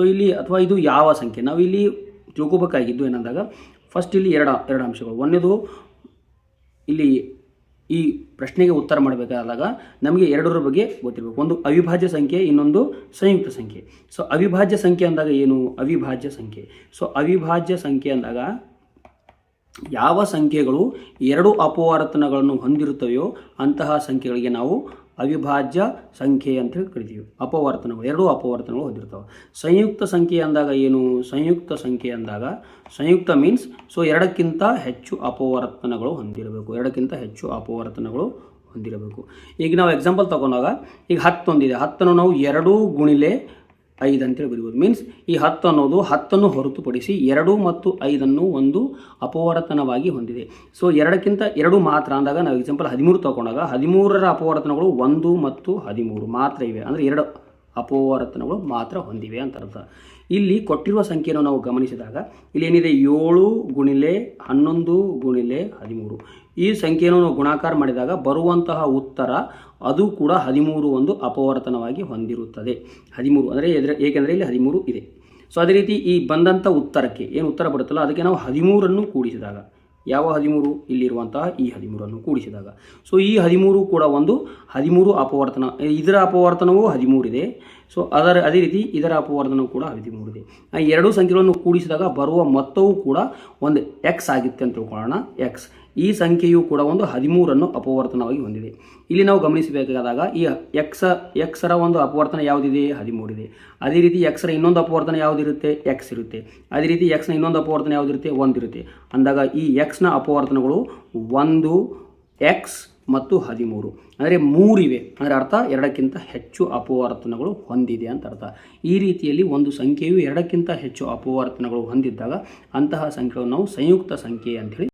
So ಇಲ್ಲಿ ಅಥವಾ ಇದು ಯಾವ ಸಂಖ್ಯೆ ನಾವು ಇಲ್ಲಿ ತಿಳ್ಕೊಬೇಕಾಗಿದ್ದು ಏನಂದಾಗ ಫಸ್ಟ್ ಇಲ್ಲಿ ಎರಡು ಅಂಶಗಳು. ಒಂದೇದು ಇಲ್ಲಿ ಈ ಪ್ರಶ್ನೆಗೆ ಉತ್ತರ ಮಾಡಬೇಕಾದಾಗ ನಮಗೆ ಎರಡರ ಬಗ್ಗೆ ಗೊತ್ತಿರಬೇಕು. ಒಂದು ಅವಿಭಾಜ್ಯ ಸಂಖ್ಯೆ, ಇನ್ನೊಂದು ಸಂಯುಕ್ತ ಸಂಖ್ಯೆ. ಸೊ ಅವಿಭಾಜ್ಯ ಸಂಖ್ಯೆ ಅಂದಾಗ ಏನು? ಅವಿಭಾಜ್ಯ ಸಂಖ್ಯೆ. ಸೊ ಅವಿಭಾಜ್ಯ ಸಂಖ್ಯೆ ಅಂದಾಗ ಯಾವ ಸಂಖ್ಯೆಗಳು ಎರಡು ಅಪವರ್ತನಗಳನ್ನು ಹೊಂದಿರುತ್ತವೆಯೋ ಅಂತಹ ಸಂಖ್ಯೆಗಳಿಗೆ ನಾವು ಅವಿಭಾಜ್ಯ ಸಂಖ್ಯೆ ಅಂತ ಹೇಳಿ ಕರಿತೀವಿ. ಅಪವರ್ತನಗಳು, ಎರಡು ಅಪವರ್ತನಗಳು ಹೊಂದಿರ್ತವೆ. ಸಂಯುಕ್ತ ಸಂಖ್ಯೆ ಅಂದಾಗ ಏನು? ಸಂಯುಕ್ತ ಸಂಖ್ಯೆ ಅಂದಾಗ ಸಂಯುಕ್ತ ಮೀನ್ಸ್ ಸೊ ಎರಡಕ್ಕಿಂತ ಹೆಚ್ಚು ಅಪವರ್ತನಗಳು ಹೊಂದಿರಬೇಕು. ಈಗ ನಾವು ಎಕ್ಸಾಂಪಲ್ ತಗೊಂಡಾಗ ಈಗ 10 ಒಂದಿದೆ, 10 ನಾವು 2 ಗುಣಿಲೆ 5 ಅಂತೇಳಿ ಬರೀಬೋದು. ಮೀನ್ಸ್ ಈ 10 ಅನ್ನೋದು 10 ಹೊರತುಪಡಿಸಿ 2 ಮತ್ತು 5 ಒಂದು ಅಪವರ್ತನವಾಗಿ ಹೊಂದಿದೆ. ಸೊ ಎರಡಕ್ಕಿಂತ 2 ಮಾತ್ರ ಅಂದಾಗ ನಾವು ಎಕ್ಸಾಂಪಲ್ 13 ತಗೊಂಡಾಗ 13ರ ಅಪವರ್ತನಗಳು 1 ಮತ್ತು 13 ಮಾತ್ರ ಇವೆ, ಅಂದರೆ 2 ಅಪವರ್ತನಗಳು ಮಾತ್ರ ಹೊಂದಿವೆ ಅಂತ ಅರ್ಥ. ಇಲ್ಲಿ ಕೊಟ್ಟಿರುವ ಸಂಖ್ಯೆಯನ್ನು ನಾವು ಗಮನಿಸಿದಾಗ ಇಲ್ಲಿ ಏನಿದೆ 7 ಗುಣಿಲೆ 11 ಗುಣಿಲೆ 13. ಈ ಸಂಖ್ಯೆಯನ್ನು ನಾವು ಗುಣಾಕಾರ ಮಾಡಿದಾಗ ಬರುವಂತಹ ಉತ್ತರ ಅದು ಕೂಡ 13 ಒಂದು ಅಪವರ್ತನವಾಗಿ ಹೊಂದಿರುತ್ತದೆ. 13 ಅಂದರೆ ಏಕೆಂದರೆ ಇಲ್ಲಿ 13 ಇದೆ. ಸೊ ಅದೇ ರೀತಿ ಈ ಬಂದಂಥ ಉತ್ತರಕ್ಕೆ ಏನು ಉತ್ತರ ಬರುತ್ತಲ್ಲ ಅದಕ್ಕೆ ನಾವು 13ಅನ್ನು ಕೂಡಿಸಿದಾಗ, ಯಾವ 13? ಇಲ್ಲಿರುವಂತಹ ಈ 13ಅನ್ನು ಕೂಡಿಸಿದಾಗ ಸೊ ಈ 13 ಕೂಡ ಒಂದು 13 ಅಪವರ್ತನ. ಇದರ ಅಪವರ್ತನವೂ 13 ಇದೆ. ಸೊ ಅದೇ ರೀತಿ ಇದರ ಅಪವರ್ತನವೂ ಕೂಡ 13 ಇದೆ. ಈ ಎರಡೂ ಸಂಖ್ಯೆಗಳನ್ನು ಕೂಡಿಸಿದಾಗ ಬರುವ ಮೊತ್ತವೂ ಕೂಡ ಒಂದು ಎಕ್ಸ್ ಆಗಿತ್ತೆ ಅಂತ ತಿಳ್ಕೊಳ್ಳೋಣ. ಎಕ್ಸ್ ಈ ಸಂಖ್ಯೆಯು ಕೂಡ ಒಂದು 13ಅನ್ನು ಅಪವರ್ತನವಾಗಿ ಹೊಂದಿದೆ. ಇಲ್ಲಿ ನಾವು ಗಮನಿಸಬೇಕಾದಾಗ ಈ ಎಕ್ಸರ ಒಂದು ಅಪವರ್ತನ ಯಾವುದಿದೆ? 13 ಇದೆ. ಅದೇ ರೀತಿ ಎಕ್ಸರ ಇನ್ನೊಂದು ಅಪವರ್ತನ ಯಾವುದಿರುತ್ತೆ? ಎಕ್ಸ್ ಇರುತ್ತೆ. ಅದೇ ರೀತಿ ಎಕ್ಸ್ನ ಇನ್ನೊಂದು ಅಪವರ್ತನ ಯಾವುದಿರುತ್ತೆ? 1 ಇರುತ್ತೆ. ಅಂದಾಗ ಈ ಎಕ್ಸ್ನ ಅಪವರ್ತನಗಳು 1, ಎಕ್ಸ್ ಮತ್ತು 13 ಅಂದರೆ 3 ಇವೆ. ಅಂದರೆ ಅರ್ಥ ಎರಡಕ್ಕಿಂತ ಹೆಚ್ಚು ಅಪವರ್ತನಗಳು ಹೊಂದಿದೆ ಅಂತ ಅರ್ಥ. ಈ ರೀತಿಯಲ್ಲಿ ಒಂದು ಸಂಖ್ಯೆಯು ಎರಡಕ್ಕಿಂತ ಹೆಚ್ಚು ಅಪವರ್ತನಗಳು ಹೊಂದಿದ್ದಾಗ ಅಂತಹ ಸಂಖ್ಯೆಯನ್ನು ನಾವು ಸಂಯುಕ್ತ ಸಂಖ್ಯೆ ಅಂಥೇಳಿ